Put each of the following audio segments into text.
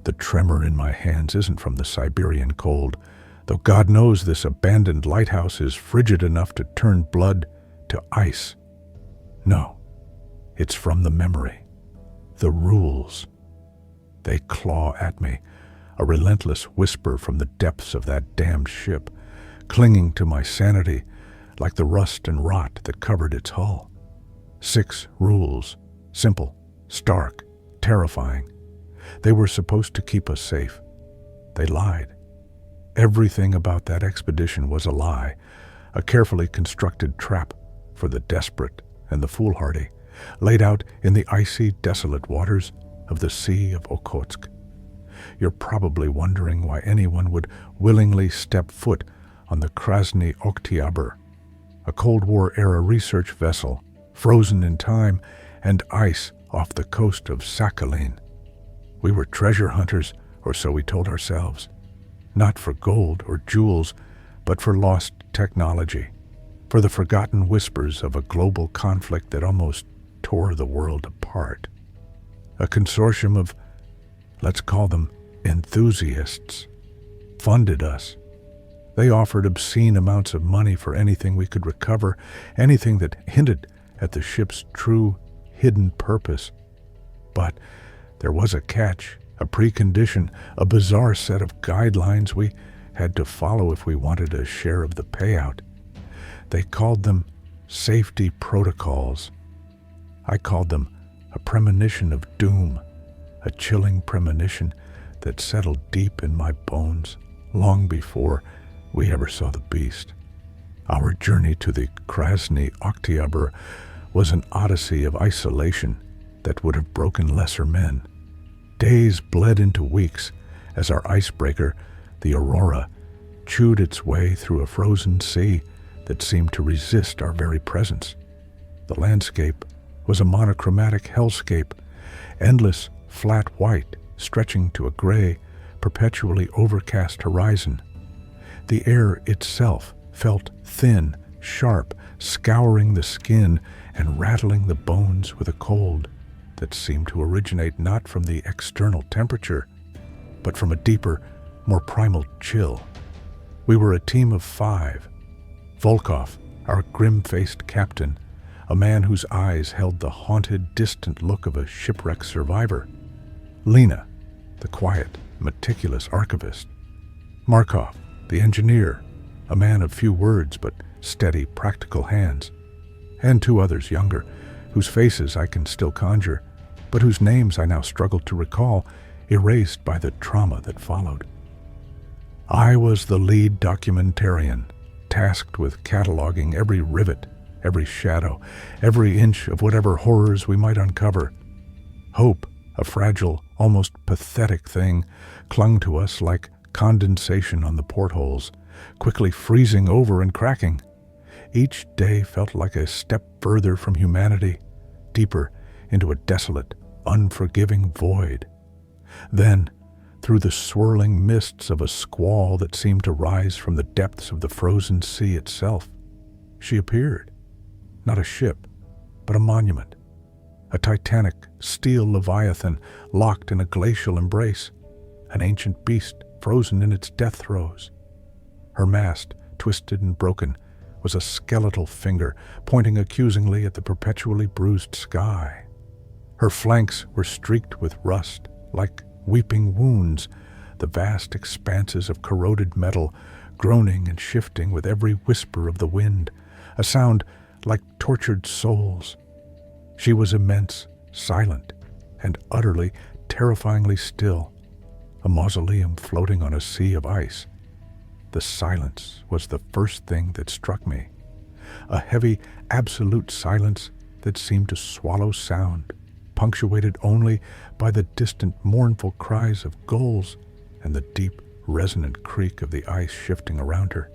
The tremor in my hands isn't from the Siberian cold, though God knows this abandoned lighthouse is frigid enough to turn blood to ice. No, it's from the memory, the rules. They claw at me, a relentless whisper from the depths of that damned ship, clinging to my sanity like the rust and rot that covered its hull. 6 rules, simple, stark, terrifying. They were supposed to keep us safe. They lied. Everything about that expedition was a lie, a carefully constructed trap for the desperate and the foolhardy, laid out in the icy, desolate waters of the Sea of Okhotsk. You're probably wondering why anyone would willingly step foot on the Krasny Oktyabr, a Cold War-era research vessel frozen in time and ice off the coast of Sakhalin. We were treasure hunters, or so we told ourselves, not for gold or jewels, but for lost technology, for the forgotten whispers of a global conflict that almost tore the world apart. A consortium of, let's call them enthusiasts, funded us. They offered obscene amounts of money for anything we could recover, anything that hinted at the ship's true, hidden purpose. But there was a catch, a precondition, a bizarre set of guidelines we had to follow if we wanted a share of the payout. They called them safety protocols. I called them a premonition of doom, a chilling premonition that settled deep in my bones long before we ever saw the beast. Our journey to the Krasny Oktyabr was an odyssey of isolation that would have broken lesser men. Days bled into weeks as our icebreaker, the Aurora, chewed its way through a frozen sea that seemed to resist our very presence. The landscape was a monochromatic hellscape, endless flat white stretching to a gray, perpetually overcast horizon. The air itself felt thin, sharp, scouring the skin and rattling the bones with a cold that seemed to originate not from the external temperature, but from a deeper, more primal chill. We were a team of 5. Volkov, our grim-faced captain, a man whose eyes held the haunted, distant look of a shipwreck survivor. Lena, the quiet, meticulous archivist. Markov, the engineer, a man of few words but steady, practical hands. And 2 others younger, whose faces I can still conjure, but whose names I now struggle to recall, erased by the trauma that followed. I was the lead documentarian, tasked with cataloging every rivet, every shadow, every inch of whatever horrors we might uncover. Hope, a fragile, almost pathetic thing, clung to us like condensation on the portholes, quickly freezing over and cracking. Each day felt like a step further from humanity, deeper into a desolate, unforgiving void. Then, through the swirling mists of a squall that seemed to rise from the depths of the frozen sea itself, she appeared. Not a ship, but a monument. A titanic steel leviathan locked in a glacial embrace. An ancient beast frozen in its death throes. Her mast, twisted and broken, was a skeletal finger pointing accusingly at the perpetually bruised sky. Her flanks were streaked with rust, like weeping wounds, the vast expanses of corroded metal groaning and shifting with every whisper of the wind, a sound like tortured souls. She was immense, silent, and utterly, terrifyingly still, a mausoleum floating on a sea of ice. The silence was the first thing that struck me, a heavy, absolute silence that seemed to swallow sound, punctuated only by the distant, mournful cries of gulls and the deep, resonant creak of the ice shifting around her.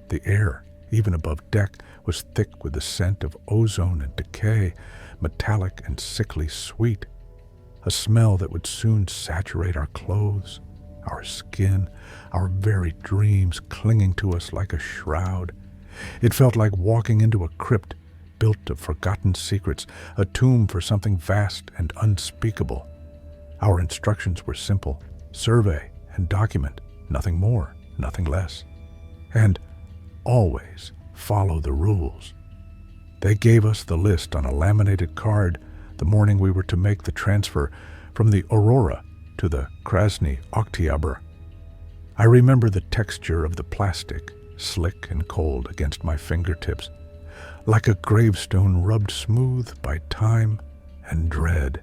The air, even above deck, was thick with the scent of ozone and decay, metallic and sickly sweet, a smell that would soon saturate our clothes, our skin, our very dreams clinging to us like a shroud. It felt like walking into a crypt built of forgotten secrets, a tomb for something vast and unspeakable. Our instructions were simple. survey, and document, nothing more, nothing less. And always follow the rules. They gave us the list on a laminated card the morning we were to make the transfer from the Aurora to the Krasny Oktyabr. I remember the texture of the plastic, slick and cold against my fingertips, like a gravestone rubbed smooth by time and dread.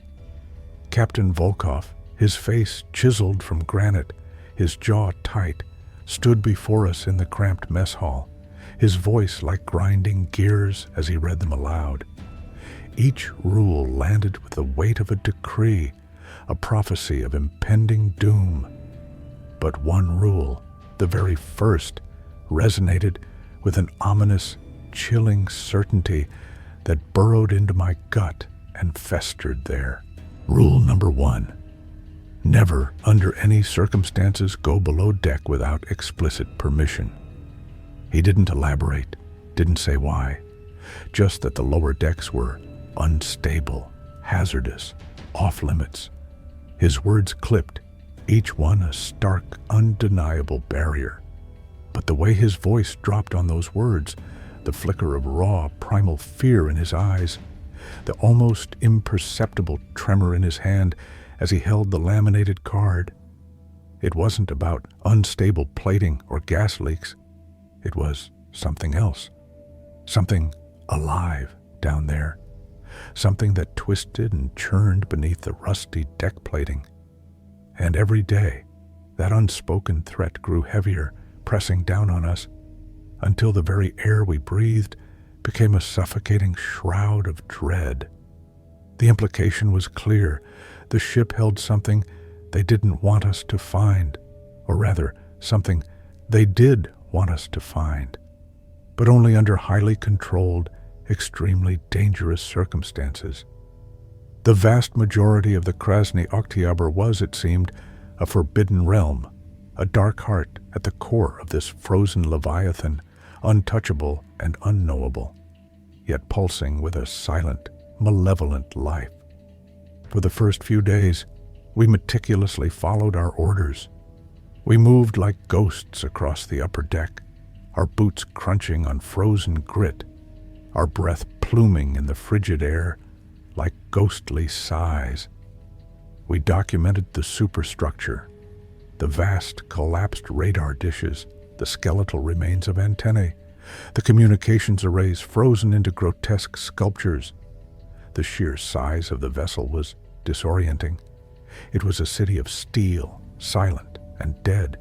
Captain Volkov, his face chiseled from granite, his jaw tight, stood before us in the cramped mess hall, his voice like grinding gears as he read them aloud. Each rule landed with the weight of a decree, a prophecy of impending doom. But one rule, the very first, resonated with an ominous, chilling certainty that burrowed into my gut and festered there. Rule number 1. Never, under any circumstances, go below deck without explicit permission. He didn't elaborate, didn't say why, just that the lower decks were unstable, hazardous, off-limits. His words clipped, each one a stark, undeniable barrier. But the way his voice dropped on those words, the flicker of raw, primal fear in his eyes, the almost imperceptible tremor in his hand as he held the laminated card. It wasn't about unstable plating or gas leaks. It was something else, something alive down there, something that twisted and churned beneath the rusty deck plating. And every day, that unspoken threat grew heavier, pressing down on us, until the very air we breathed became a suffocating shroud of dread. The implication was clear. The ship held something they didn't want us to find, or rather, something they did want us to find, but only under highly controlled, extremely dangerous circumstances. The vast majority of the Krasny Oktyabr was, it seemed, a forbidden realm, a dark heart at the core of this frozen leviathan, untouchable and unknowable, yet pulsing with a silent, malevolent life. For the first few days, we meticulously followed our orders. We moved like ghosts across the upper deck, our boots crunching on frozen grit, our breath pluming in the frigid air like ghostly sighs. We documented the superstructure, the vast collapsed radar dishes, the skeletal remains of antennae, the communications arrays frozen into grotesque sculptures. The sheer size of the vessel was disorienting. It was a city of steel, silent and dead,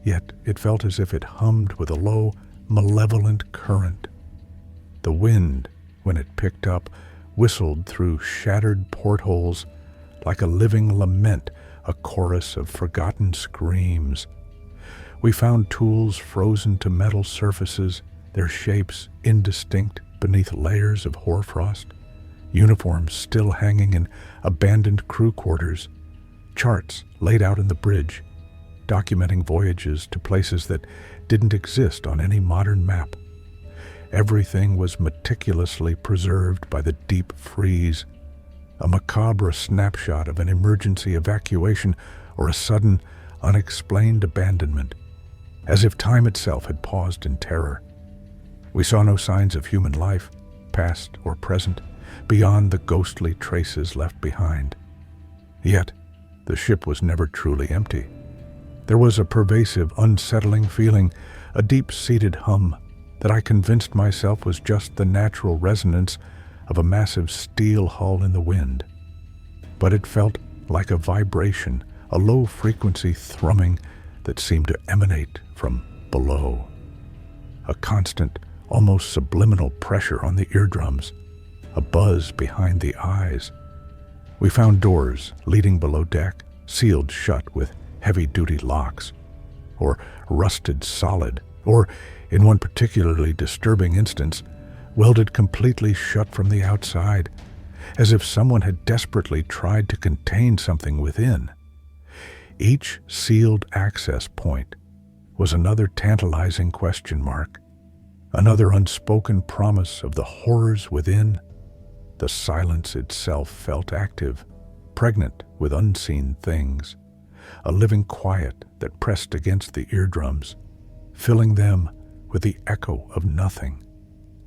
yet it felt as if it hummed with a low, malevolent current. The wind, when it picked up, whistled through shattered portholes like a living lament, a chorus of forgotten screams. We found tools frozen to metal surfaces, their shapes indistinct beneath layers of hoarfrost, uniforms still hanging in abandoned crew quarters, charts laid out in the bridge, documenting voyages to places that didn't exist on any modern map. Everything was meticulously preserved by the deep freeze, a macabre snapshot of an emergency evacuation or a sudden, unexplained abandonment, as if time itself had paused in terror. We saw no signs of human life, past or present, beyond the ghostly traces left behind. Yet, the ship was never truly empty. There was a pervasive, unsettling feeling, a deep-seated hum, that I convinced myself was just the natural resonance of a massive steel hull in the wind. But it felt like a vibration, a low-frequency thrumming that seemed to emanate from below. A constant, almost subliminal pressure on the eardrums, a buzz behind the eyes. We found doors leading below deck, sealed shut with heavy-duty locks, or rusted solid, or, in one particularly disturbing instance, welded completely shut from the outside, as if someone had desperately tried to contain something within. Each sealed access point was another tantalizing question mark, another unspoken promise of the horrors within. The silence itself felt active, pregnant with unseen things, a living quiet that pressed against the eardrums, filling them with the echo of nothing.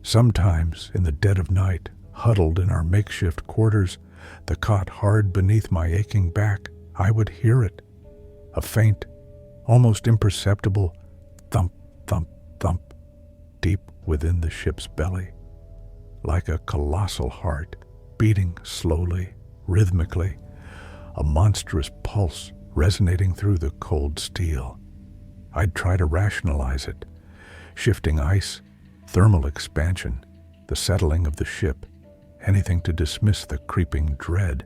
Sometimes, in the dead of night, huddled in our makeshift quarters, the cot hard beneath my aching back, I would hear it, a faint, almost imperceptible thump, thump, thump, deep within the ship's belly, like a colossal heart beating slowly, rhythmically, a monstrous pulse resonating through the cold steel. I'd try to rationalize it, shifting ice, thermal expansion, the settling of the ship, anything to dismiss the creeping dread.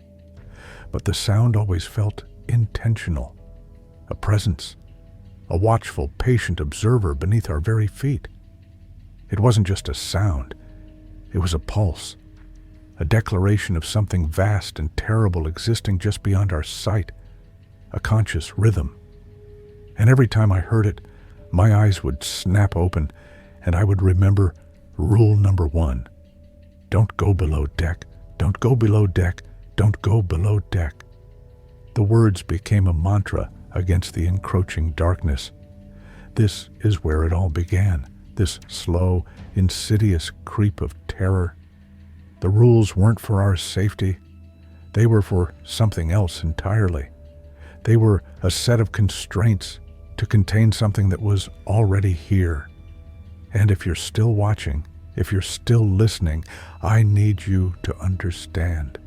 But the sound always felt intentional, a presence, a watchful, patient observer beneath our very feet. It wasn't just a sound, it was a pulse, a declaration of something vast and terrible existing just beyond our sight, a conscious rhythm. And every time I heard it, my eyes would snap open, and I would remember rule number 1. Don't go below deck, don't go below deck, don't go below deck. The words became a mantra against the encroaching darkness. This is where it all began, this slow, insidious creep of terror. The rules weren't for our safety. They were for something else entirely. They were a set of constraints to contain something that was already here. And if you're still watching, if you're still listening, I need you to understand.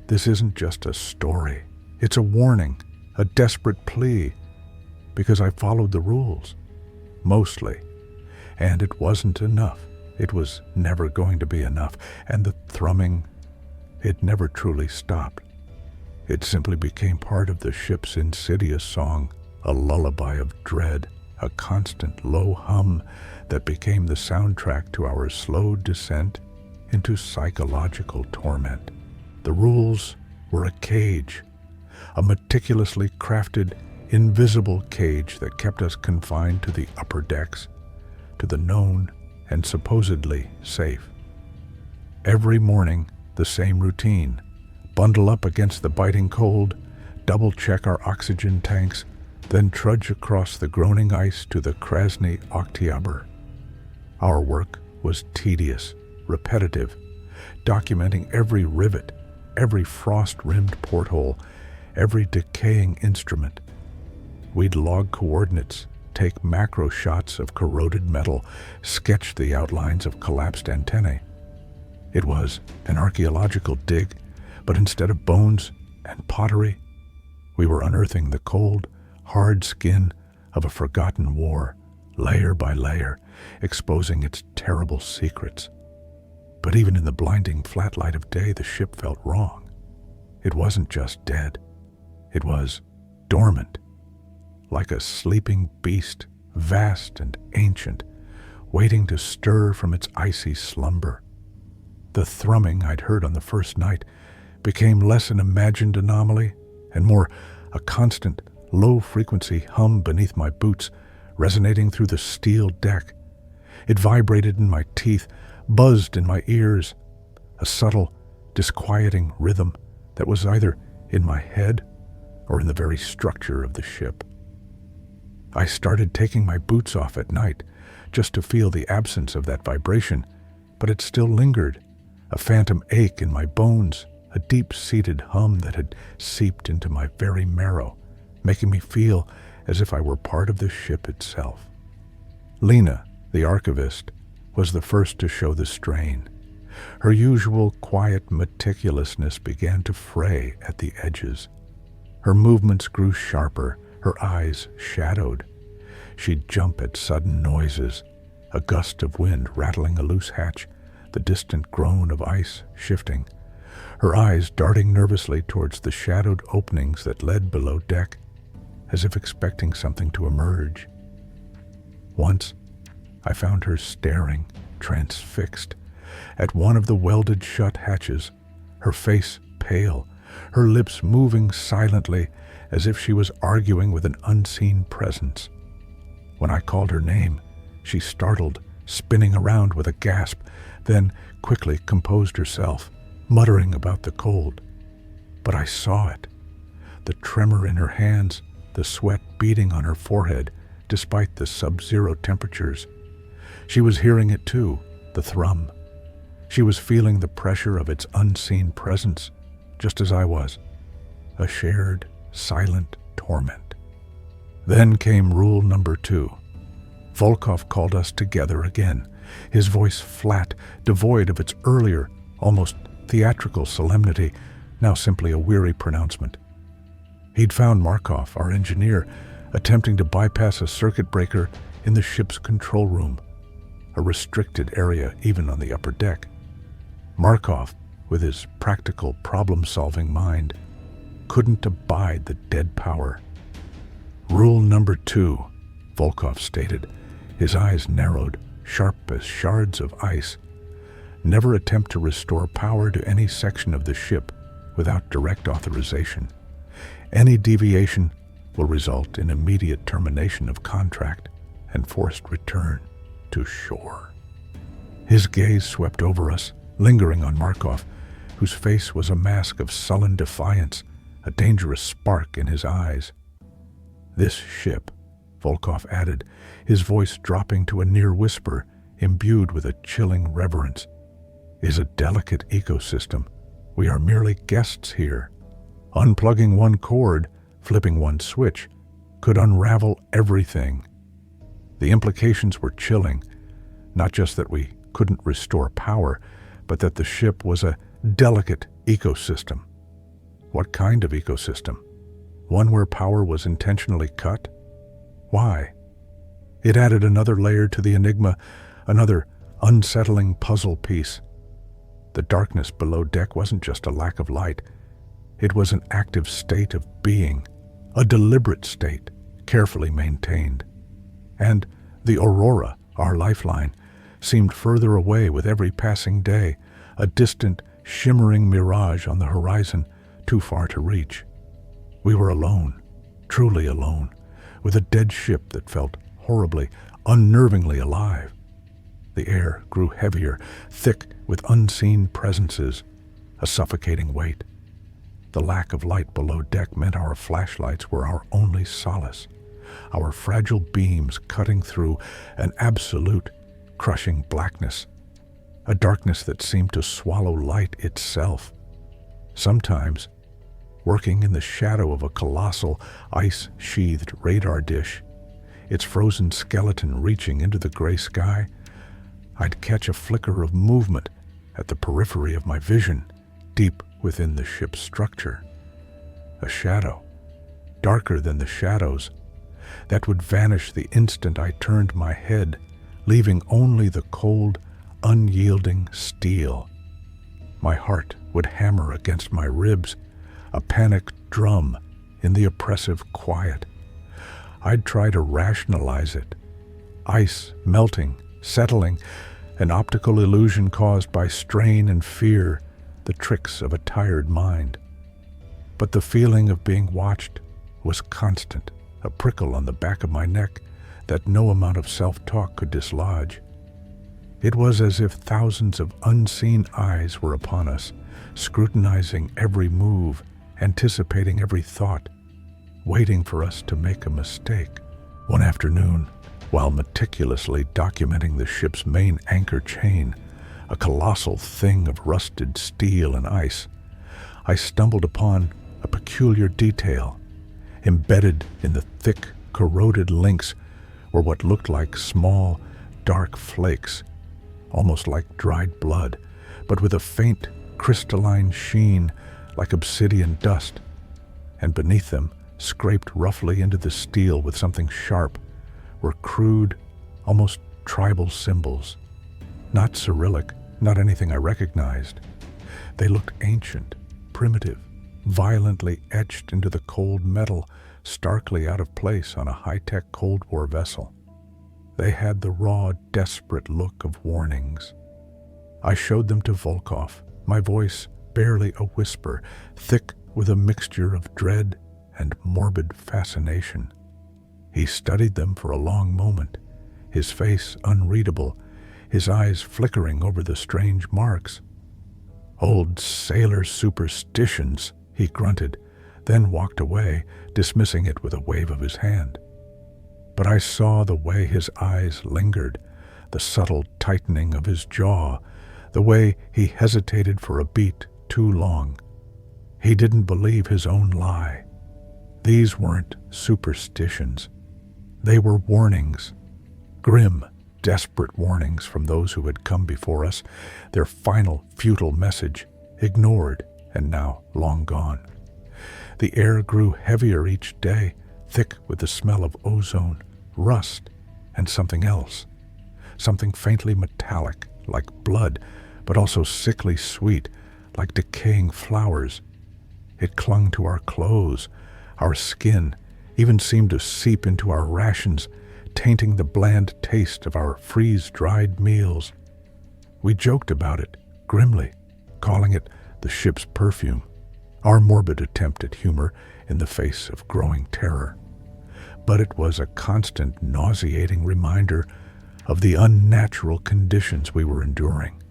This isn't just a story. It's a warning, a desperate plea, because I followed the rules, mostly. And it wasn't enough. It was never going to be enough. And the thrumming, it never truly stopped. It simply became part of the ship's insidious song, a lullaby of dread, a constant low hum that became the soundtrack to our slow descent into psychological torment. The rules were a cage, a meticulously crafted, invisible cage that kept us confined to the upper decks, to the known and supposedly safe. Every morning, the same routine: bundle up against the biting cold, double-check our oxygen tanks, then trudge across the groaning ice to the Krasny Oktyabr. Our work was tedious, repetitive, documenting every rivet, every frost-rimmed porthole, every decaying instrument. We'd log coordinates, take macro shots of corroded metal, sketch the outlines of collapsed antennae. It was an archaeological dig, but instead of bones and pottery, we were unearthing the cold, hard skin of a forgotten war, layer by layer, exposing its terrible secrets. But even in the blinding flat light of day, the ship felt wrong. It wasn't just dead. It was dormant, like a sleeping beast, vast and ancient, waiting to stir from its icy slumber. The thrumming I'd heard on the first night became less an imagined anomaly and more a constant, low-frequency hum beneath my boots, resonating through the steel deck. It vibrated in my teeth, buzzed in my ears, a subtle, disquieting rhythm that was either in my head or in the very structure of the ship. I started taking my boots off at night just to feel the absence of that vibration, but it still lingered, a phantom ache in my bones, a deep-seated hum that had seeped into my very marrow, making me feel as if I were part of the ship itself. Lena, the archivist, was the first to show the strain. Her usual quiet meticulousness began to fray at the edges. Her movements grew sharper, her eyes shadowed. She'd jump at sudden noises, a gust of wind rattling a loose hatch, the distant groan of ice shifting, her eyes darting nervously towards the shadowed openings that led below deck, as if expecting something to emerge. Once, I found her staring, transfixed, at one of the welded-shut hatches, her face pale, her lips moving silently as if she was arguing with an unseen presence. When I called her name, she startled, spinning around with a gasp, then quickly composed herself, muttering about the cold. But I saw it, the tremor in her hands, the sweat beading on her forehead despite the sub-zero temperatures. She was hearing it too, the thrum. She was feeling the pressure of its unseen presence, just as I was. A shared, silent torment. Then came rule number 2. Volkov called us together again, his voice flat, devoid of its earlier, almost theatrical solemnity, now simply a weary pronouncement. He'd found Markov, our engineer, attempting to bypass a circuit breaker in the ship's control room, a restricted area even on the upper deck. Markov, with his practical, problem-solving mind, couldn't abide the dead power. Rule number 2, Volkov stated, his eyes narrowed, sharp as shards of ice. Never attempt to restore power to any section of the ship without direct authorization. Any deviation will result in immediate termination of contract and forced return to shore. His gaze swept over us, lingering on Markov, whose face was a mask of sullen defiance, a dangerous spark in his eyes. This ship, Volkov added, his voice dropping to a near whisper, imbued with a chilling reverence, is a delicate ecosystem. We are merely guests here. Unplugging one cord, flipping one switch, could unravel everything. The implications were chilling, not just that we couldn't restore power, but that the ship was a delicate ecosystem. What kind of ecosystem? One where power was intentionally cut? Why? It added another layer to the enigma, another unsettling puzzle piece. The darkness below deck wasn't just a lack of light. It was an active state of being, a deliberate state, carefully maintained. And the aurora, our lifeline, seemed further away with every passing day, a distant, shimmering mirage on the horizon, too far to reach. We were alone, truly alone, with a dead ship that felt horribly, unnervingly alive. The air grew heavier, thick with unseen presences, a suffocating weight. The lack of light below deck meant our flashlights were our only solace, our fragile beams cutting through an absolute, crushing blackness, a darkness that seemed to swallow light itself. Sometimes, working in the shadow of a colossal, ice-sheathed radar dish, its frozen skeleton reaching into the gray sky, I'd catch a flicker of movement at the periphery of my vision, deep within the ship's structure. A shadow, darker than the shadows, that would vanish the instant I turned my head, leaving only the cold, unyielding steel. My heart would hammer against my ribs, a panicked drum in the oppressive quiet. I'd try to rationalize it. Ice melting, settling, an optical illusion caused by strain and fear, the tricks of a tired mind. But the feeling of being watched was constant, a prickle on the back of my neck that no amount of self-talk could dislodge. It was as if thousands of unseen eyes were upon us, scrutinizing every move, anticipating every thought, waiting for us to make a mistake. One afternoon, while meticulously documenting the ship's main anchor chain, a colossal thing of rusted steel and ice, I stumbled upon a peculiar detail. Embedded in the thick, corroded links were what looked like small, dark flakes, almost like dried blood, but with a faint, crystalline sheen like obsidian dust, and beneath them, scraped roughly into the steel with something sharp, were crude, almost tribal symbols. Not Cyrillic, not anything I recognized. They looked ancient, primitive, violently etched into the cold metal, starkly out of place on a high-tech Cold War vessel. They had the raw, desperate look of warnings. I showed them to Volkov, my voice barely a whisper, thick with a mixture of dread and morbid fascination. He studied them for a long moment, his face unreadable, his eyes flickering over the strange marks. "Old sailor superstitions," he grunted, then walked away, dismissing it with a wave of his hand. But I saw the way his eyes lingered, the subtle tightening of his jaw, the way he hesitated for a beat too long. He didn't believe his own lie. These weren't superstitions. They were warnings, grim, desperate warnings from those who had come before us, their final futile message ignored and now long gone. The air grew heavier each day, thick with the smell of ozone, rust, and something else. Something faintly metallic, like blood, but also sickly sweet, like decaying flowers. It clung to our clothes, our skin, even seemed to seep into our rations, tainting the bland taste of our freeze-dried meals. We joked about it, grimly, calling it the ship's perfume, our morbid attempt at humor in the face of growing terror. But it was a constant, nauseating reminder of the unnatural conditions we were enduring,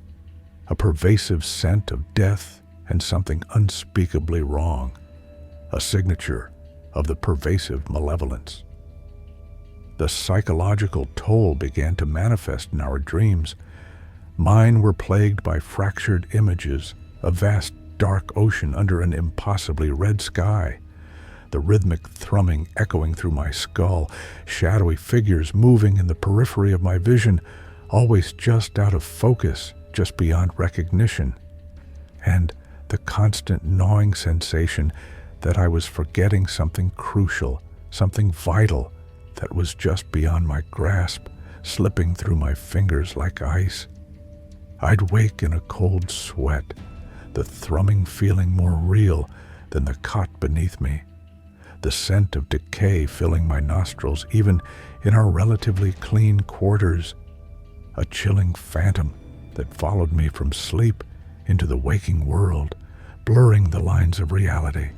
a pervasive scent of death and something unspeakably wrong, a signature of the pervasive malevolence. The psychological toll began to manifest in our dreams. Mine were plagued by fractured images, a vast dark ocean under an impossibly red sky, the rhythmic thrumming echoing through my skull, shadowy figures moving in the periphery of my vision, always just out of focus, just beyond recognition, and the constant gnawing sensation that I was forgetting something crucial, something vital that was just beyond my grasp, slipping through my fingers like ice. I'd wake in a cold sweat, the thrumming feeling more real than the cot beneath me, the scent of decay filling my nostrils even in our relatively clean quarters, a chilling phantom that followed me from sleep into the waking world, blurring the lines of reality.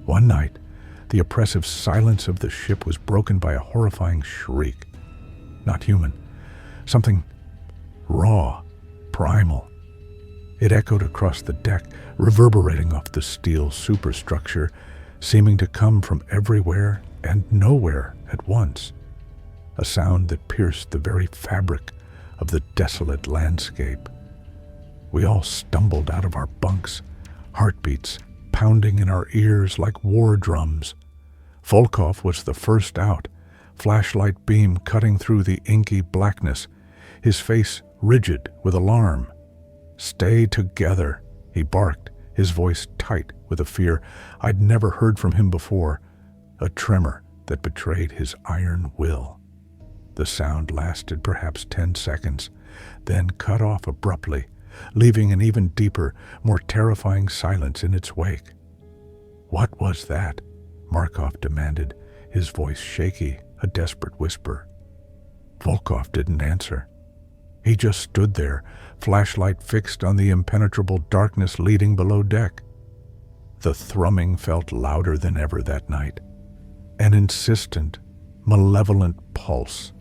One night, the oppressive silence of the ship was broken by a horrifying shriek. Not human, something raw, primal. It echoed across the deck, reverberating off the steel superstructure, seeming to come from everywhere and nowhere at once. A sound that pierced the very fabric of the desolate landscape. We all stumbled out of our bunks, heartbeats pounding in our ears like war drums. Volkov was the first out, flashlight beam cutting through the inky blackness, his face rigid with alarm. "Stay together," he barked, his voice tight with a fear I'd never heard from him before, a tremor that betrayed his iron will. The sound lasted perhaps 10 seconds, then cut off abruptly, leaving an even deeper, more terrifying silence in its wake. "What was that?" Markov demanded, his voice shaky, a desperate whisper. Volkov didn't answer. He just stood there, flashlight fixed on the impenetrable darkness leading below deck. The thrumming felt louder than ever that night, an insistent, malevolent pulse,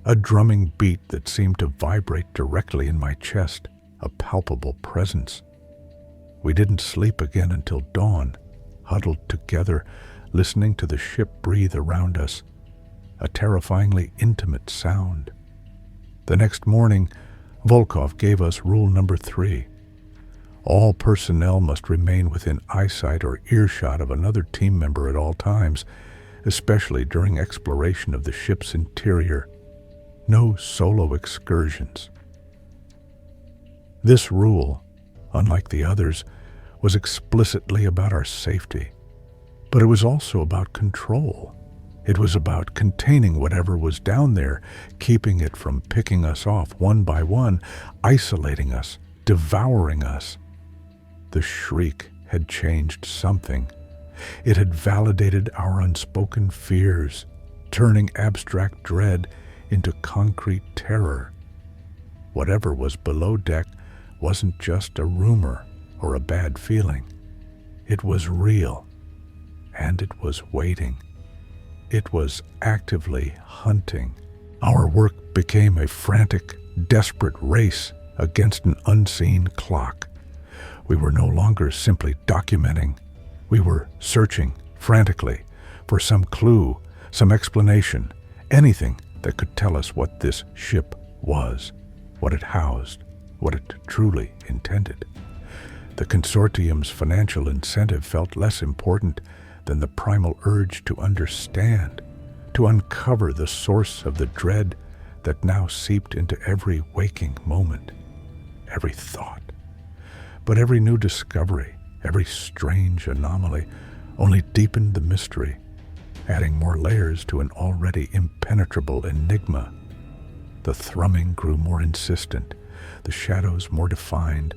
a drumming beat that seemed to vibrate directly in my chest, a palpable presence. We didn't sleep again until dawn, huddled together, listening to the ship breathe around us, a terrifyingly intimate sound. The next morning, Volkov gave us rule number 3. All personnel must remain within eyesight or earshot of another team member at all times, especially during exploration of the ship's interior. No solo excursions. This rule, unlike the others, was explicitly about our safety, but it was also about control. It was about containing whatever was down there, keeping it from picking us off one by one, isolating us, devouring us. The shriek had changed something. It had validated our unspoken fears, turning abstract dread into concrete terror. Whatever was below deck wasn't just a rumor or a bad feeling. It was real, and it was waiting. It was actively hunting. Our work became a frantic, desperate race against an unseen clock. We were no longer simply documenting. We were searching frantically for some clue, some explanation, anything that could tell us what this ship was, what it housed, what it truly intended. The consortium's financial incentive felt less important than the primal urge to understand, to uncover the source of the dread that now seeped into every waking moment, every thought. But every new discovery, every strange anomaly, only deepened the mystery, adding more layers to an already impenetrable enigma. The thrumming grew more insistent, the shadows more defined,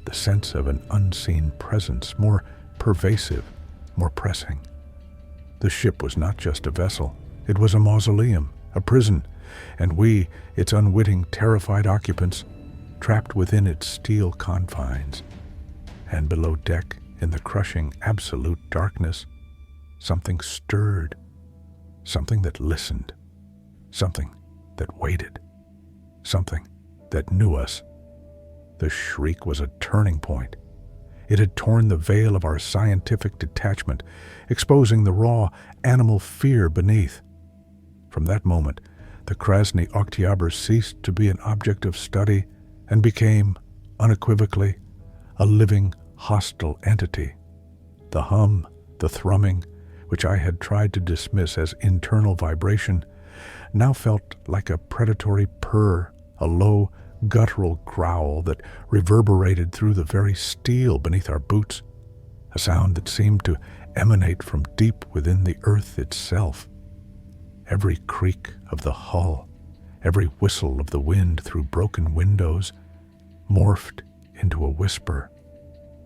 the sense of an unseen presence more pervasive, more pressing. The ship was not just a vessel, it was a mausoleum, a prison, and we, its unwitting, terrified occupants, trapped within its steel confines. And below deck, in the crushing, absolute darkness, something stirred, something that listened, something that waited, something that knew us. The shriek was a turning point. It had torn the veil of our scientific detachment, exposing the raw animal fear beneath. From that moment, the Krasny Oktyabr ceased to be an object of study and became, unequivocally, a living, hostile entity. The hum, the thrumming, which I had tried to dismiss as internal vibration, now felt like a predatory purr, a low, guttural growl that reverberated through the very steel beneath our boots, a sound that seemed to emanate from deep within the earth itself. Every creak of the hull, every whistle of the wind through broken windows, morphed into a whisper,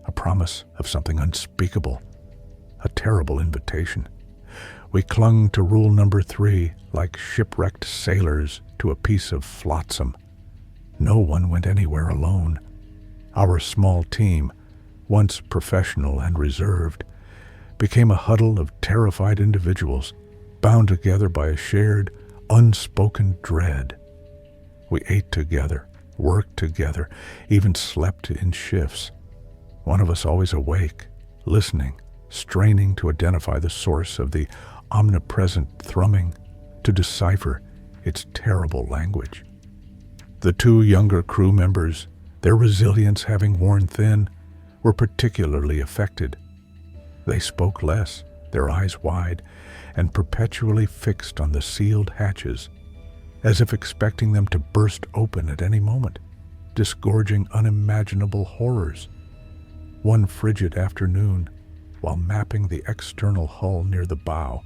a promise of something unspeakable, a terrible invitation. We clung to rule number 3 like shipwrecked sailors to a piece of flotsam. No one went anywhere alone. Our small team, once professional and reserved, became a huddle of terrified individuals, bound together by a shared, unspoken dread. We ate together, worked together, even slept in shifts. One of us always awake, listening, straining to identify the source of the omnipresent thrumming, to decipher its terrible language. The 2 younger crew members, their resilience having worn thin, were particularly affected. They spoke less, their eyes wide, and perpetually fixed on the sealed hatches, as if expecting them to burst open at any moment, disgorging unimaginable horrors. One frigid afternoon, while mapping the external hull near the bow,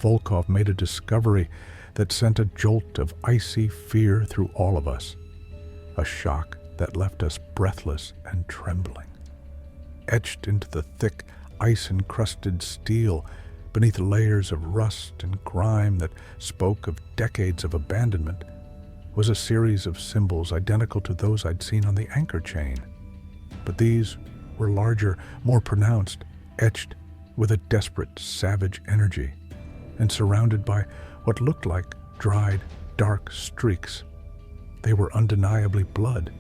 Volkov made a discovery that sent a jolt of icy fear through all of us, a shock that left us breathless and trembling. Etched into the thick, ice-encrusted steel, beneath layers of rust and grime that spoke of decades of abandonment, was a series of symbols identical to those I'd seen on the anchor chain. But these were larger, more pronounced, etched with a desperate, savage energy, and surrounded by what looked like dried, dark streaks. They were undeniably blood,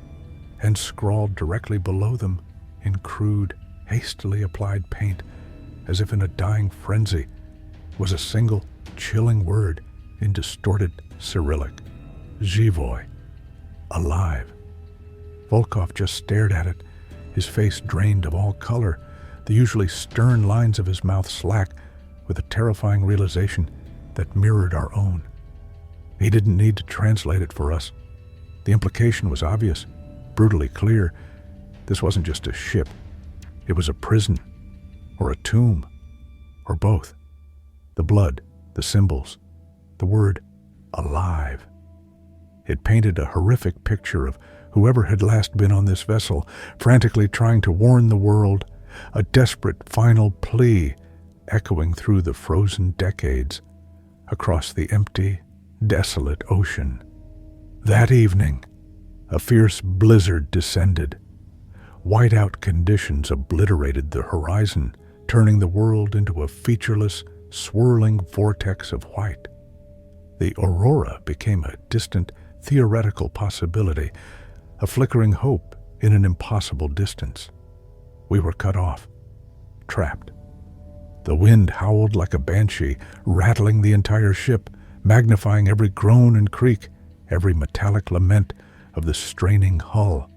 and scrawled directly below them in crude, hastily applied paint, as if in a dying frenzy, was a single, chilling word in distorted Cyrillic: Zhivoy, alive. Volkov just stared at it, his face drained of all color, the usually stern lines of his mouth slack, with a terrifying realization that mirrored our own. He didn't need to translate it for us. The implication was obvious, brutally clear. This wasn't just a ship. It was a prison, or a tomb, or both. The blood, the symbols, the word alive. It painted a horrific picture of whoever had last been on this vessel, frantically trying to warn the world, a desperate final plea echoing through the frozen decades, across the empty, desolate ocean. That evening, a fierce blizzard descended. Whiteout conditions obliterated the horizon, turning the world into a featureless, swirling vortex of white. The aurora became a distant, theoretical possibility, a flickering hope in an impossible distance. We were cut off, trapped, The wind howled like a banshee, rattling the entire ship, magnifying every groan and creak, every metallic lament of the straining hull.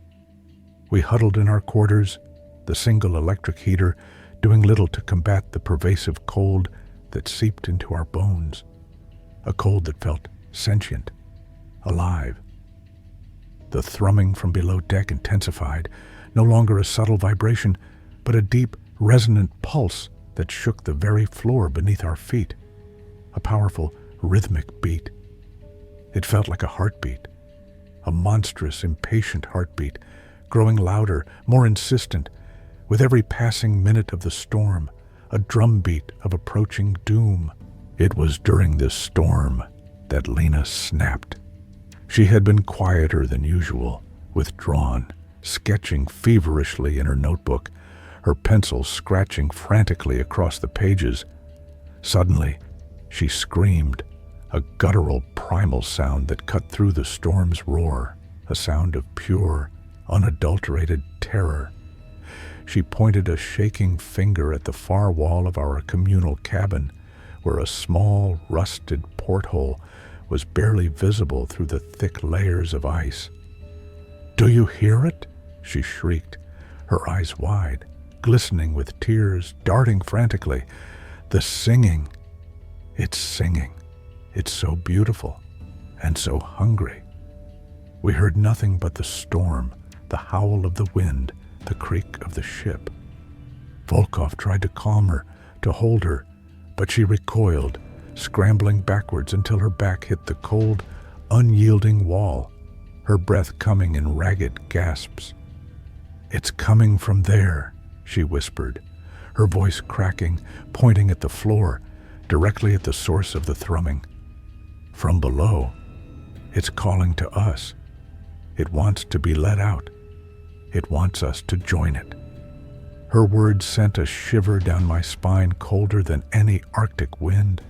We huddled in our quarters, the single electric heater doing little to combat the pervasive cold that seeped into our bones, a cold that felt sentient, alive. The thrumming from below deck intensified, no longer a subtle vibration, but a deep, resonant pulse that shook the very floor beneath our feet, a powerful, rhythmic beat. It felt like a heartbeat, a monstrous, impatient heartbeat, growing louder, more insistent, with every passing minute of the storm, a drumbeat of approaching doom. It was during this storm that Lena snapped. She had been quieter than usual, withdrawn, sketching feverishly in her notebook, her pencil scratching frantically across the pages. Suddenly, she screamed, a guttural, primal sound that cut through the storm's roar, a sound of pure, unadulterated terror. She pointed a shaking finger at the far wall of our communal cabin, where a small, rusted porthole was barely visible through the thick layers of ice. "Do you hear it?" she shrieked, her eyes wide, glistening with tears, darting frantically. "The singing. It's singing. It's so beautiful and so hungry." We heard nothing but the storm, the howl of the wind, the creak of the ship. Volkov tried to calm her, to hold her, but she recoiled, scrambling backwards until her back hit the cold, unyielding wall, her breath coming in ragged gasps. "It's coming from there," she whispered, her voice cracking, pointing at the floor, directly at the source of the thrumming. "From below. It's calling to us. It wants to be let out. It wants us to join it." Her words sent a shiver down my spine colder than any Arctic wind.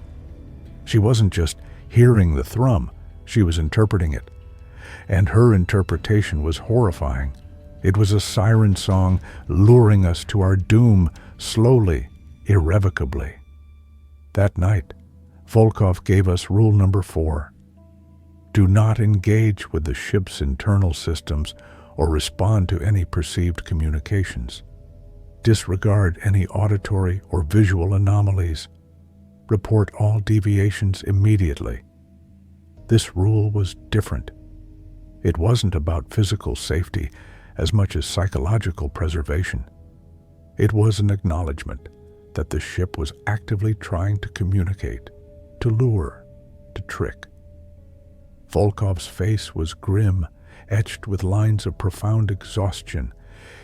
She wasn't just hearing the thrum, she was interpreting it. And her interpretation was horrifying. It was a siren song luring us to our doom, slowly, irrevocably. That night, Volkov gave us rule number 4. Do not engage with the ship's internal systems or respond to any perceived communications. Disregard any auditory or visual anomalies. Report all deviations immediately. This rule was different. It wasn't about physical safety as much as psychological preservation. It was an acknowledgement that the ship was actively trying to communicate, to lure, to trick. Volkov's face was grim, etched with lines of profound exhaustion,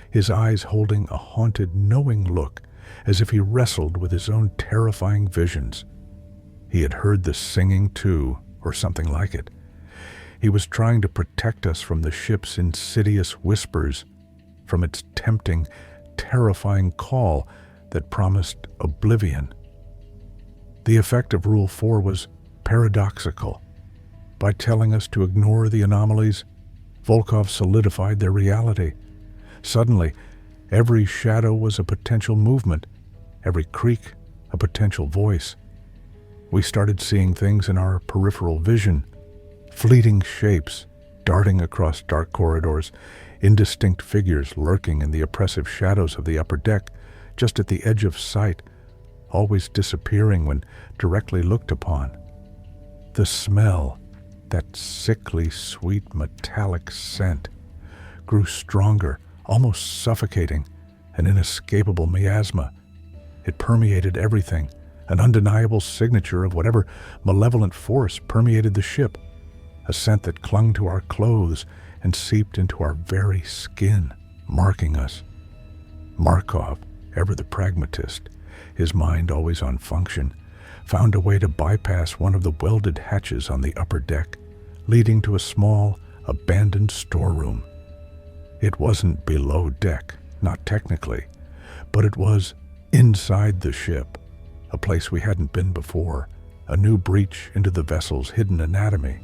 his eyes holding a haunted, knowing look, as if he wrestled with his own terrifying visions. He had heard the singing too, or something like it. He was trying to protect us from the ship's insidious whispers, from its tempting, terrifying call that promised oblivion. The effect of Rule 4 was paradoxical. By telling us to ignore the anomalies, Volkov solidified their reality. Suddenly, every shadow was a potential movement, every creak a potential voice. We started seeing things in our peripheral vision, fleeting shapes darting across dark corridors, indistinct figures lurking in the oppressive shadows of the upper deck, just at the edge of sight, always disappearing when directly looked upon. The smell, that sickly, sweet, metallic scent, grew stronger, almost suffocating, an inescapable miasma. It permeated everything, an undeniable signature of whatever malevolent force permeated the ship, a scent that clung to our clothes and seeped into our very skin, marking us. Markov, ever the pragmatist, his mind always on function, found a way to bypass one of the welded hatches on the upper deck, leading to a small, abandoned storeroom. It wasn't below deck, not technically, but it was inside the ship, a place we hadn't been before, a new breach into the vessel's hidden anatomy.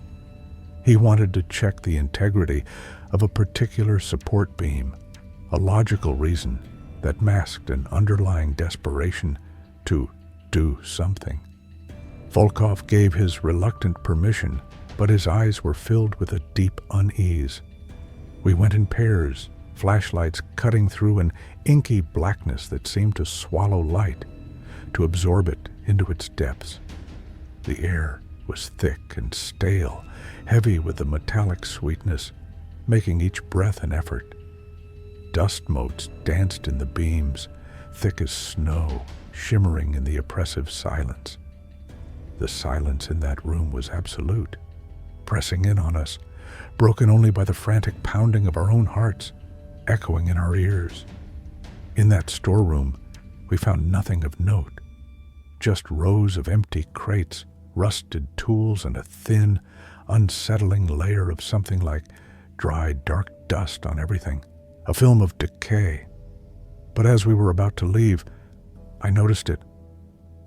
He wanted to check the integrity of a particular support beam, a logical reason that masked an underlying desperation to do something. Volkov gave his reluctant permission, but his eyes were filled with a deep unease. We went in pairs, flashlights cutting through an inky blackness that seemed to swallow light, to absorb it into its depths. The air was thick and stale, heavy with a metallic sweetness, making each breath an effort. Dust motes danced in the beams, thick as snow, shimmering in the oppressive silence. The silence in that room was absolute, pressing in on us, broken only by the frantic pounding of our own hearts, echoing in our ears. In that storeroom, we found nothing of note, just rows of empty crates, rusted tools, and a thin, unsettling layer of something like dry, dark dust on everything, a film of decay. But as we were about to leave, I noticed it.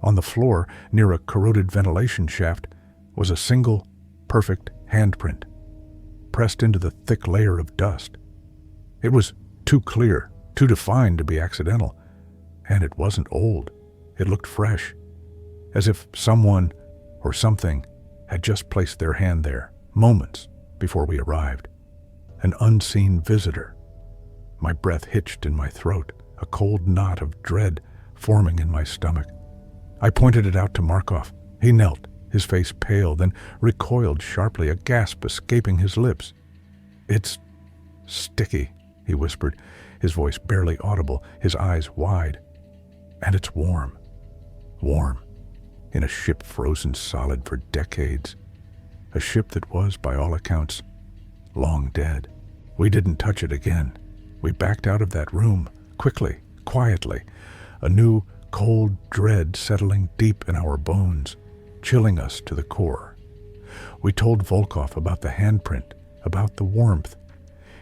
On the floor, near a corroded ventilation shaft, was a single, perfect handprint, pressed into the thick layer of dust. It was too clear, too defined to be accidental, and it wasn't old. It looked fresh, as if someone or something had just placed their hand there, moments before we arrived. An unseen visitor. My breath hitched in my throat, a cold knot of dread forming in my stomach. I pointed it out to Markov. He knelt, his face pale, then recoiled sharply, a gasp escaping his lips. "It's sticky," he whispered, his voice barely audible, his eyes wide. "And it's warm. Warm. In a ship frozen solid for decades. A ship that was, by all accounts, long dead." We didn't touch it again. We backed out of that room, quickly, quietly, a new, cold dread settling deep in our bones, chilling us to the core. We told Volkov about the handprint, about the warmth.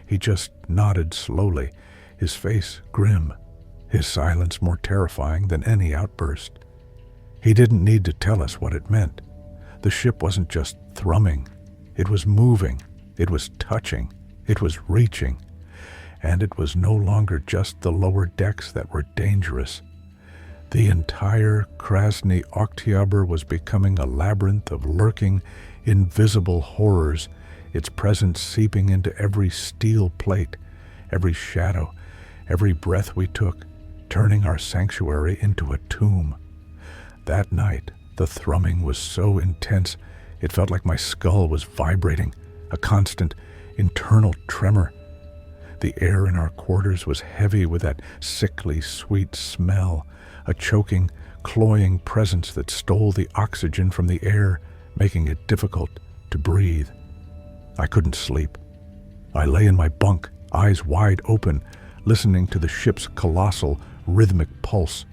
He just nodded slowly, his face grim, his silence more terrifying than any outburst. He didn't need to tell us what it meant. The ship wasn't just thrumming. It was moving. It was touching. It was reaching. And it was no longer just the lower decks that were dangerous. The entire Krasny Oktyabr was becoming a labyrinth of lurking, invisible horrors, its presence seeping into every steel plate, every shadow, every breath we took, turning our sanctuary into a tomb. That night, the thrumming was so intense, it felt like my skull was vibrating, a constant, internal tremor. The air in our quarters was heavy with that sickly, sweet smell, a choking, cloying presence that stole the oxygen from the air, making it difficult to breathe. I couldn't sleep. I lay in my bunk, eyes wide open, listening to the ship's colossal, rhythmic pulse.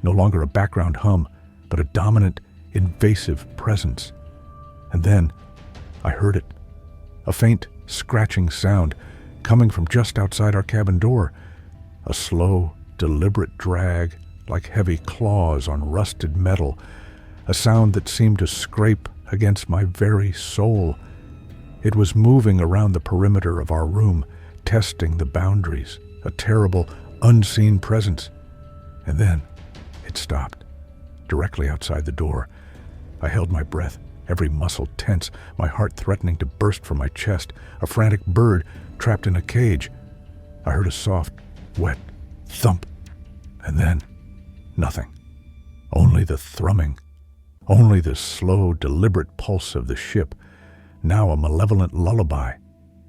No longer a background hum, but a dominant, invasive presence. And then I heard it. A faint, scratching sound coming from just outside our cabin door. A slow, deliberate drag like heavy claws on rusted metal. A sound that seemed to scrape against my very soul. It was moving around the perimeter of our room, testing the boundaries, a terrible, unseen presence. And then it stopped, directly outside the door. I held my breath, every muscle tense, my heart threatening to burst from my chest, a frantic bird trapped in a cage. I heard a soft, wet thump, and then nothing. Only the thrumming, only the slow, deliberate pulse of the ship, now a malevolent lullaby,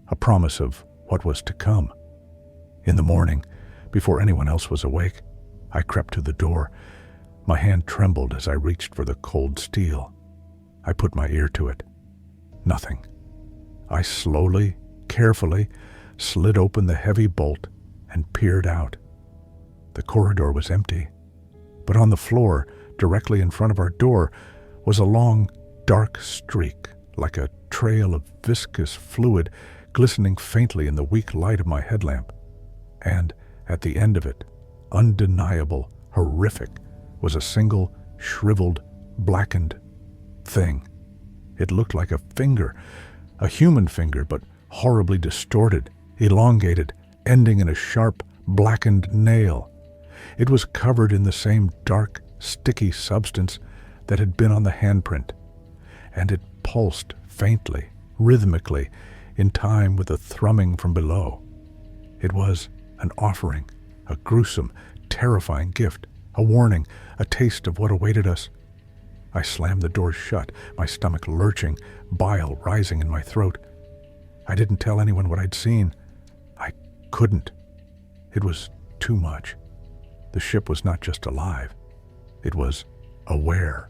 a promise of what was to come. In the morning, before anyone else was awake, I crept to the door. My hand trembled as I reached for the cold steel. I put my ear to it. Nothing. I slowly, carefully, slid open the heavy bolt and peered out. The corridor was empty, but on the floor, directly in front of our door, was a long, dark streak, like a trail of viscous fluid glistening faintly in the weak light of my headlamp. And at the end of it, undeniable, horrific, was a single, shriveled, blackened thing. It looked like a finger, a human finger, but horribly distorted, elongated, ending in a sharp, blackened nail. It was covered in the same dark, sticky substance that had been on the handprint, and it pulsed faintly, rhythmically, in time with the thrumming from below. It was an offering, a gruesome, terrifying gift, a warning, a taste of what awaited us. I slammed the door shut, my stomach lurching, bile rising in my throat. I didn't tell anyone what I'd seen. I couldn't. It was too much. The ship was not just alive. It was aware.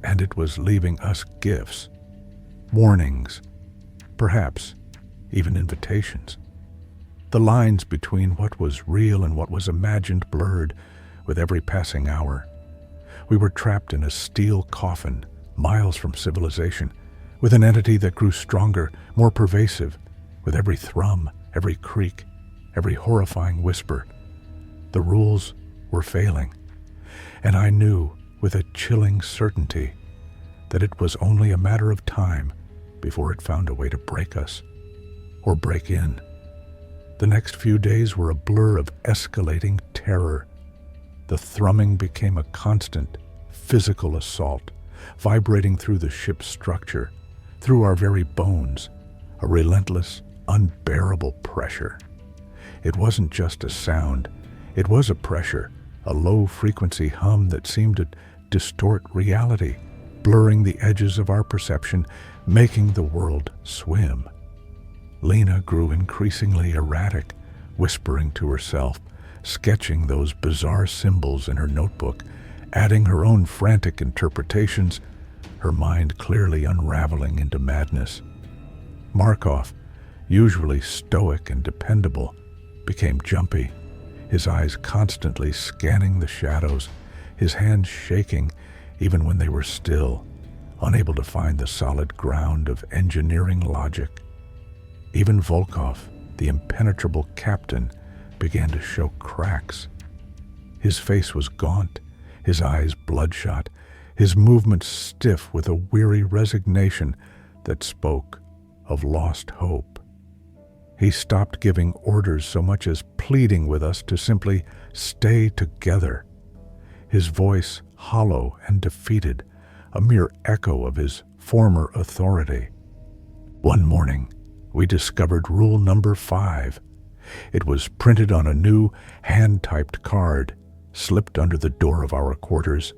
And it was leaving us gifts, warnings, perhaps even invitations. The lines between what was real and what was imagined blurred with every passing hour. We were trapped in a steel coffin, miles from civilization, with an entity that grew stronger, more pervasive, with every thrum, every creak, every horrifying whisper. The rules were failing, and I knew with a chilling certainty that it was only a matter of time before it found a way to break us, or break in. The next few days were a blur of escalating terror. The thrumming became a constant, physical assault, vibrating through the ship's structure, through our very bones, a relentless, unbearable pressure. It wasn't just a sound, it was a pressure, a low-frequency hum that seemed to distort reality, blurring the edges of our perception, making the world swim. Lena grew increasingly erratic, whispering to herself, sketching those bizarre symbols in her notebook, adding her own frantic interpretations, her mind clearly unraveling into madness. Markov, usually stoic and dependable, became jumpy, his eyes constantly scanning the shadows, his hands shaking even when they were still, unable to find the solid ground of engineering logic. Even Volkov, the impenetrable captain, began to show cracks. His face was gaunt, his eyes bloodshot, his movements stiff with a weary resignation that spoke of lost hope. He stopped giving orders so much as pleading with us to simply stay together. His voice hollow and defeated, a mere echo of his former authority. One morning, we discovered rule number 5. It was printed on a new, hand-typed card, slipped under the door of our quarters,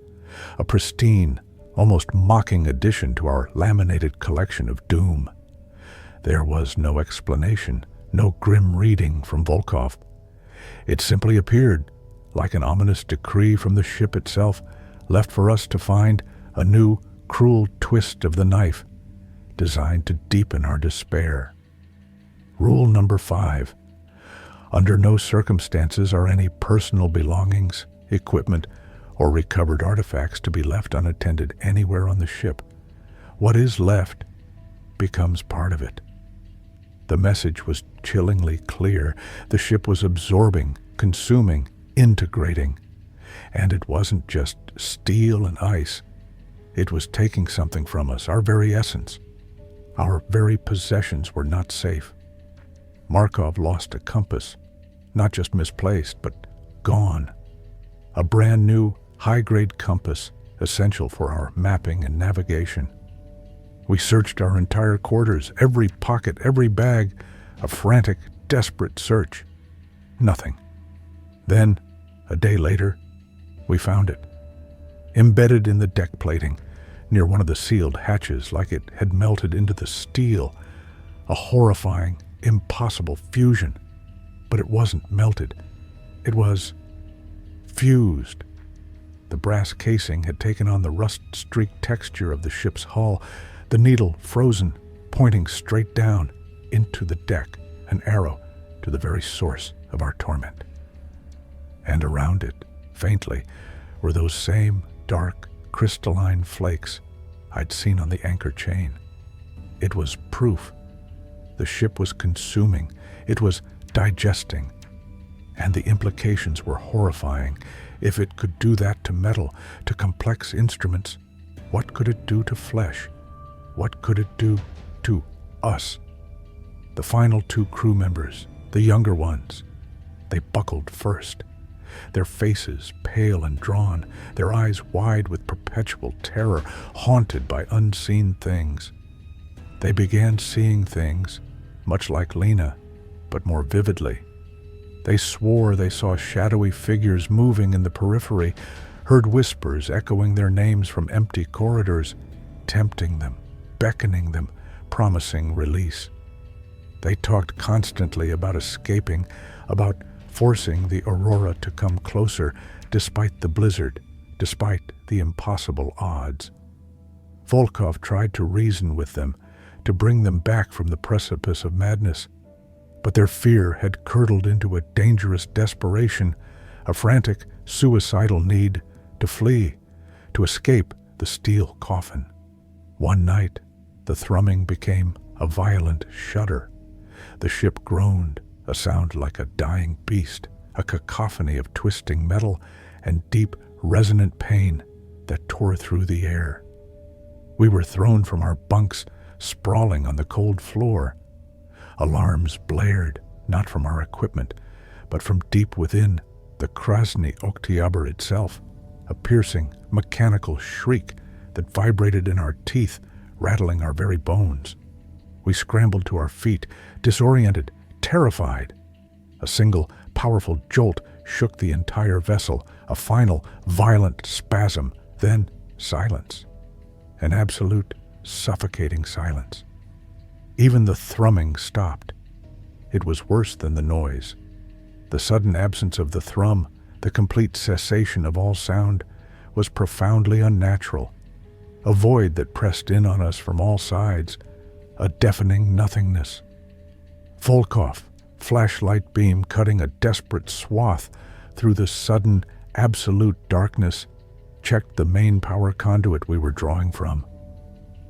a pristine, almost mocking addition to our laminated collection of doom. There was no explanation, no grim reading from Volkov. It simply appeared, like an ominous decree from the ship itself, left for us to find a new, cruel twist of the knife, designed to deepen our despair. Rule number 5. Under no circumstances are any personal belongings, equipment, or recovered artifacts to be left unattended anywhere on the ship. What is left becomes part of it. The message was chillingly clear. The ship was absorbing, consuming, integrating. And it wasn't just steel and ice. It was taking something from us, our very essence. Our very possessions were not safe. Markov lost a compass, not just misplaced, but gone. A brand new, high-grade compass, essential for our mapping and navigation. We searched our entire quarters, every pocket, every bag, a frantic, desperate search. Nothing. Then, a day later, we found it. Embedded in the deck plating, near one of the sealed hatches, like it had melted into the steel. A horrifying, impossible fusion. But it wasn't melted. It was fused. The brass casing had taken on the rust-streaked texture of the ship's hull, the needle frozen, pointing straight down into the deck, an arrow to the very source of our torment. And around it, faintly, were those same dark, crystalline flakes I'd seen on the anchor chain. It was proof. The ship was consuming. It was digesting. And the implications were horrifying. If it could do that to metal, to complex instruments, what could it do to flesh? What could it do to us? The final 2 crew members, the younger ones, they buckled first. their faces pale and drawn, their eyes wide with perpetual terror, haunted by unseen things. They began seeing things, much like Lena, but more vividly. They swore they saw shadowy figures moving in the periphery, heard whispers echoing their names from empty corridors, tempting them, beckoning them, promising release. They talked constantly about escaping, about forcing the aurora to come closer despite the blizzard, despite the impossible odds. Volkov tried to reason with them, to bring them back from the precipice of madness, but their fear had curdled into a dangerous desperation, a frantic, suicidal need to flee, to escape the steel coffin. One night, the thrumming became a violent shudder. The ship groaned, a sound like a dying beast, a cacophony of twisting metal and deep, resonant pain that tore through the air. We were thrown from our bunks, sprawling on the cold floor. Alarms blared, not from our equipment, but from deep within the Krasny Oktyabr itself, a piercing, mechanical shriek that vibrated in our teeth, rattling our very bones. We scrambled to our feet, disoriented, terrified. A single, powerful jolt shook the entire vessel, a final, violent spasm, then silence. An absolute, suffocating silence. Even the thrumming stopped. It was worse than the noise. The sudden absence of the thrum, the complete cessation of all sound, was profoundly unnatural. A void that pressed in on us from all sides, a deafening nothingness. Volkov, flashlight beam cutting a desperate swath through the sudden, absolute darkness, checked the main power conduit we were drawing from.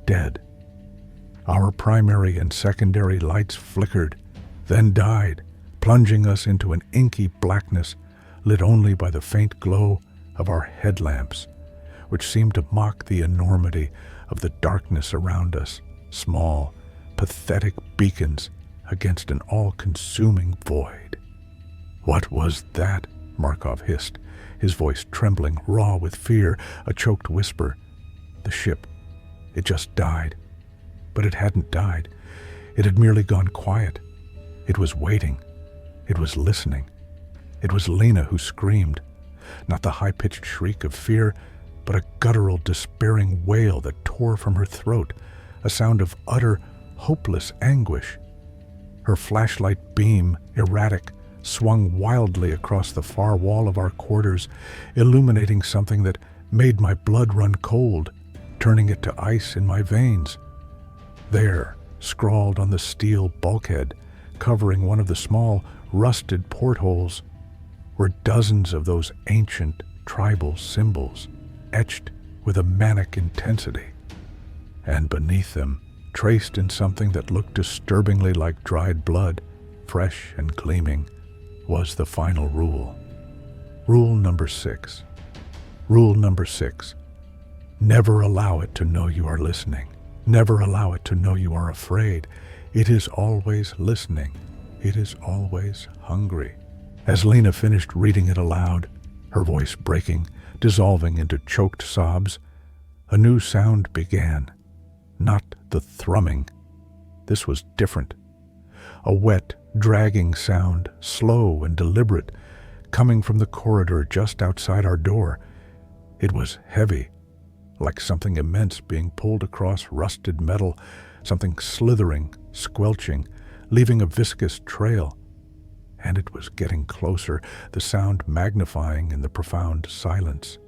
Dead. Our primary and secondary lights flickered, then died, plunging us into an inky blackness lit only by the faint glow of our headlamps, which seemed to mock the enormity of the darkness around us, small, pathetic beacons against an all-consuming void. "What was that?" Markov hissed, his voice trembling, raw with fear, a choked whisper. The ship. It just died. But it hadn't died. It had merely gone quiet. It was waiting. It was listening. It was Lena who screamed, not the high-pitched shriek of fear, but a guttural, despairing wail that tore from her throat, a sound of utter, hopeless anguish. Her flashlight beam, erratic, swung wildly across the far wall of our quarters, illuminating something that made my blood run cold, turning it to ice in my veins. There, scrawled on the steel bulkhead, covering one of the small, rusted portholes, were dozens of those ancient tribal symbols, etched with a manic intensity. And beneath them, traced in something that looked disturbingly like dried blood, fresh and gleaming, was the final rule. Rule number 6. Rule number 6. Never allow it to know you are listening. Never allow it to know you are afraid. It is always listening. It is always hungry. As Lena finished reading it aloud, her voice breaking, dissolving into choked sobs, a new sound began. Not the thrumming. This was different. A wet, dragging sound, slow and deliberate, coming from the corridor just outside our door. It was heavy, like something immense being pulled across rusted metal, something slithering, squelching, leaving a viscous trail. And it was getting closer, the sound magnifying in the profound silence.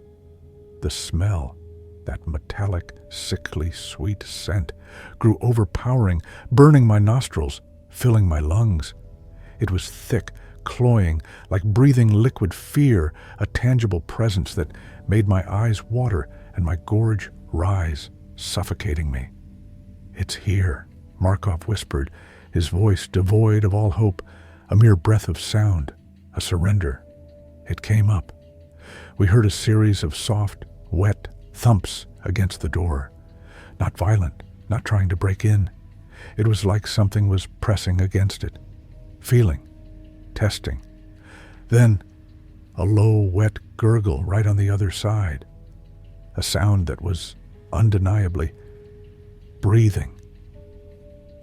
The smell, that metallic, sickly, sweet scent, grew overpowering, burning my nostrils, filling my lungs. It was thick, cloying, like breathing liquid fear, a tangible presence that made my eyes water and my gorge rise, suffocating me. "It's here," Markov whispered, his voice devoid of all hope, a mere breath of sound, a surrender. It came up. We heard a series of soft, wet thumps against the door. Not violent, not trying to break in. It was like something was pressing against it, feeling, testing. Then a low, wet gurgle right on the other side, a sound that was undeniably breathing.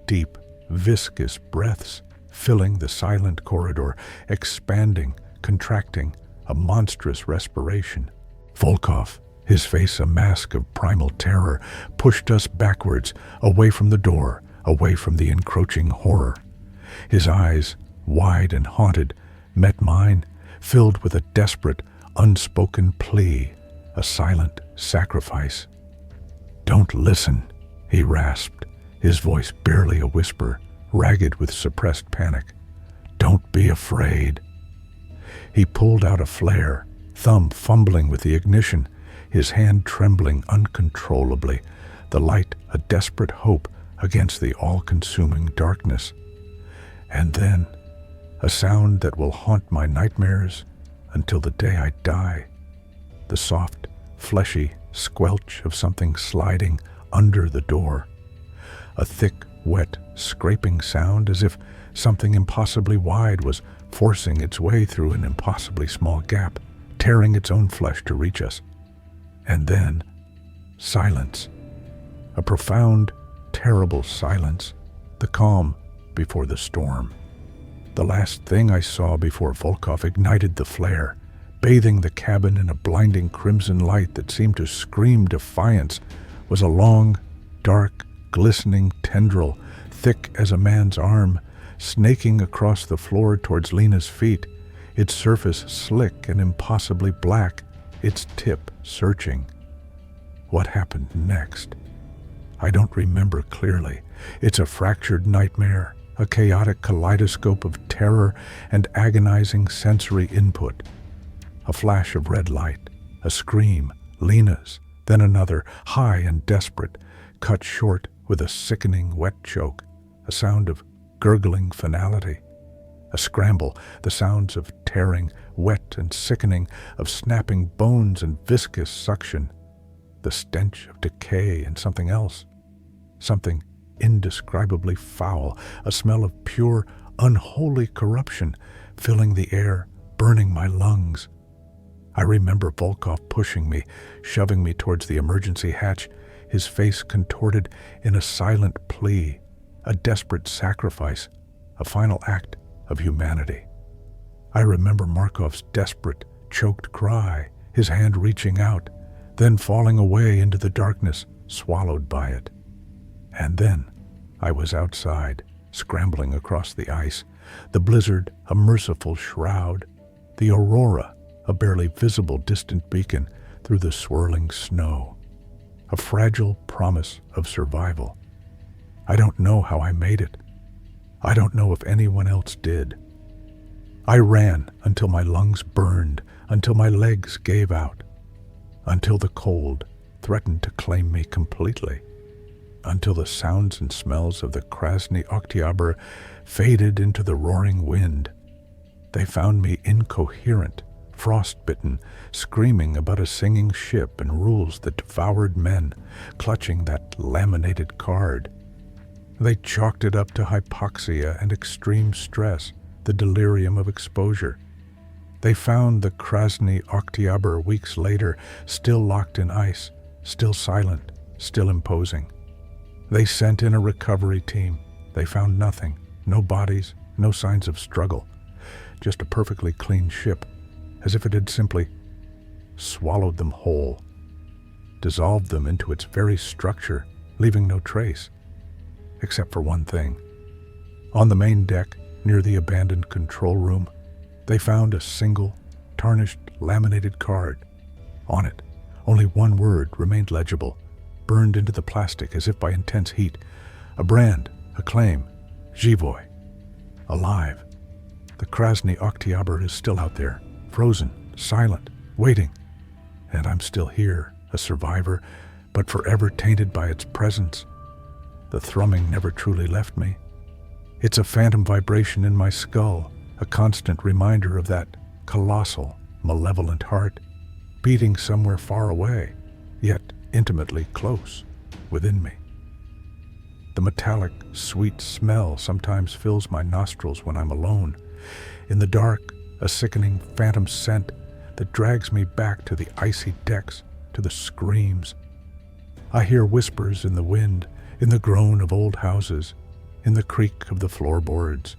Deep, viscous breaths filling the silent corridor, expanding, contracting, a monstrous respiration. Volkov, his face a mask of primal terror, pushed us backwards, away from the door, away from the encroaching horror. His eyes, wide and haunted, met mine, filled with a desperate, unspoken plea, a silent sacrifice. "Don't listen," he rasped, his voice barely a whisper, ragged with suppressed panic. "Don't be afraid." He pulled out a flare, thumb fumbling with the ignition, his hand trembling uncontrollably, the light a desperate hope against the all-consuming darkness. And then, a sound that will haunt my nightmares until the day I die, the soft, fleshy squelch of something sliding under the door, a thick, wet, scraping sound as if something impossibly wide was forcing its way through an impossibly small gap, tearing its own flesh to reach us. And then, silence. A profound, terrible silence, the calm before the storm. The last thing I saw before Volkov ignited the flare, bathing the cabin in a blinding crimson light that seemed to scream defiance, was a long, dark, glistening tendril, thick as a man's arm, snaking across the floor towards Lena's feet, its surface slick and impossibly black, its tip searching. What happened next? I don't remember clearly. It's a fractured nightmare, a chaotic kaleidoscope of terror and agonizing sensory input. A flash of red light, a scream, Lena's, then another, high and desperate, cut short with a sickening wet choke, a sound of gurgling finality. A scramble, the sounds of tearing, wet and sickening, of snapping bones and viscous suction. The stench of decay and something else. Something indescribably foul, a smell of pure, unholy corruption, filling the air, burning my lungs. I remember Volkov pushing me, shoving me towards the emergency hatch, his face contorted in a silent plea, a desperate sacrifice, a final act of humanity. I remember Markov's desperate, choked cry, his hand reaching out, then falling away into the darkness, swallowed by it. And then I was outside, scrambling across the ice, the blizzard a merciful shroud, the aurora a barely visible distant beacon through the swirling snow, a fragile promise of survival. I don't know how I made it. I don't know if anyone else did. I ran until my lungs burned, until my legs gave out, until the cold threatened to claim me completely, until the sounds and smells of the Krasny Oktyabr faded into the roaring wind. They found me incoherent, frostbitten, screaming about a singing ship and rules that devoured men, clutching that laminated card. They chalked it up to hypoxia and extreme stress, the delirium of exposure. They found the Krasny Oktyabr weeks later, still locked in ice, still silent, still imposing. They sent in a recovery team. They found nothing, no bodies, no signs of struggle, just a perfectly clean ship, as if it had simply swallowed them whole, dissolved them into its very structure, leaving no trace, except for one thing. On the main deck, near the abandoned control room, they found a single, tarnished, laminated card. On it, only one word remained legible, burned into the plastic as if by intense heat. A brand, a claim, Zhivoy. Alive. The Krasny Oktyabr is still out there, frozen, silent, waiting. And I'm still here, a survivor, but forever tainted by its presence. The thrumming never truly left me. It's a phantom vibration in my skull, a constant reminder of that colossal, malevolent heart, beating somewhere far away, yet intimately close within me. The metallic, sweet smell sometimes fills my nostrils when I'm alone. In the dark, a sickening phantom scent that drags me back to the icy decks, to the screams. I hear whispers in the wind, in the groan of old houses, in the creak of the floorboards,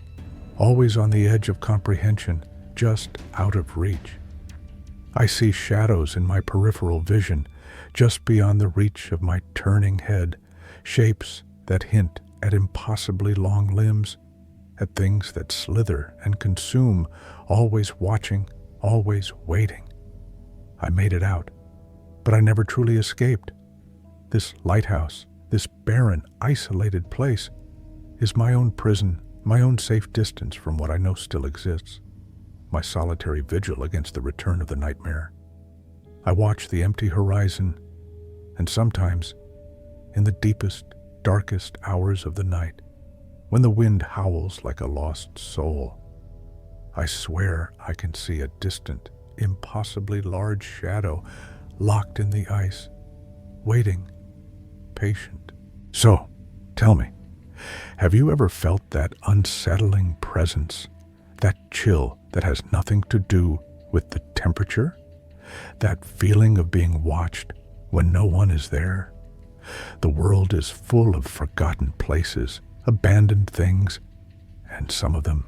always on the edge of comprehension, just out of reach. I see shadows in my peripheral vision, just beyond the reach of my turning head, shapes that hint at impossibly long limbs, at things that slither and consume, always watching, always waiting. I made it out, but I never truly escaped. This lighthouse, this barren, isolated place, is my own prison, my own safe distance from what I know still exists, my solitary vigil against the return of the nightmare. I watch the empty horizon, and sometimes, in the deepest, darkest hours of the night, when the wind howls like a lost soul, I swear I can see a distant, impossibly large shadow locked in the ice, waiting, patient. So, tell me, have you ever felt that unsettling presence, that chill that has nothing to do with the temperature? That feeling of being watched when no one is there? The world is full of forgotten places, abandoned things, and some of them,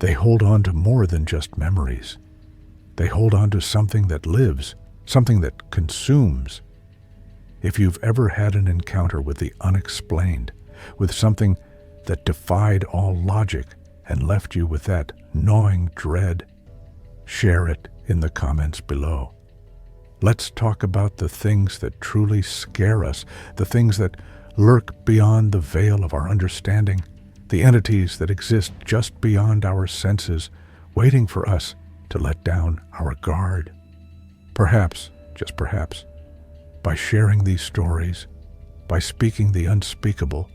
they hold on to more than just memories. They hold on to something that lives, something that consumes. If you've ever had an encounter with the unexplained, with something that defied all logic and left you with that gnawing dread, share it in the comments below. Let's talk about the things that truly scare us, the things that lurk beyond the veil of our understanding, the entities that exist just beyond our senses, waiting for us to let down our guard. Perhaps, just perhaps, by sharing these stories, by speaking the unspeakable,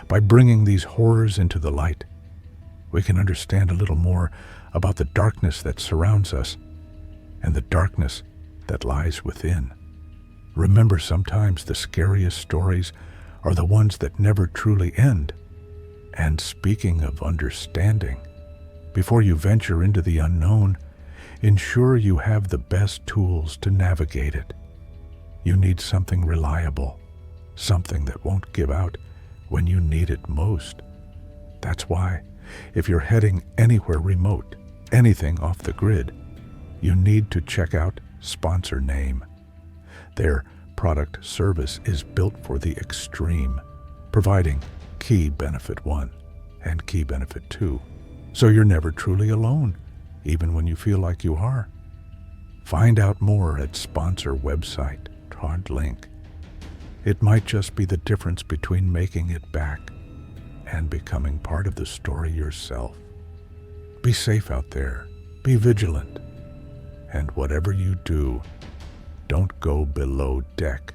by bringing these horrors into the light, we can understand a little more about the darkness that surrounds us and the darkness that lies within. Remember, sometimes the scariest stories are the ones that never truly end. And speaking of understanding, before you venture into the unknown, ensure you have the best tools to navigate it. You need something reliable, something that won't give out when you need it most. That's why, if you're heading anywhere remote, anything off the grid, you need to check out Sponsor Name. Their product service is built for the extreme, providing Key Benefit 1 and Key Benefit 2, so you're never truly alone, even when you feel like you are. Find out more at sponsor website, link. It might just be the difference between making it back and becoming part of the story yourself. Be safe out there, be vigilant, and whatever you do, don't go below deck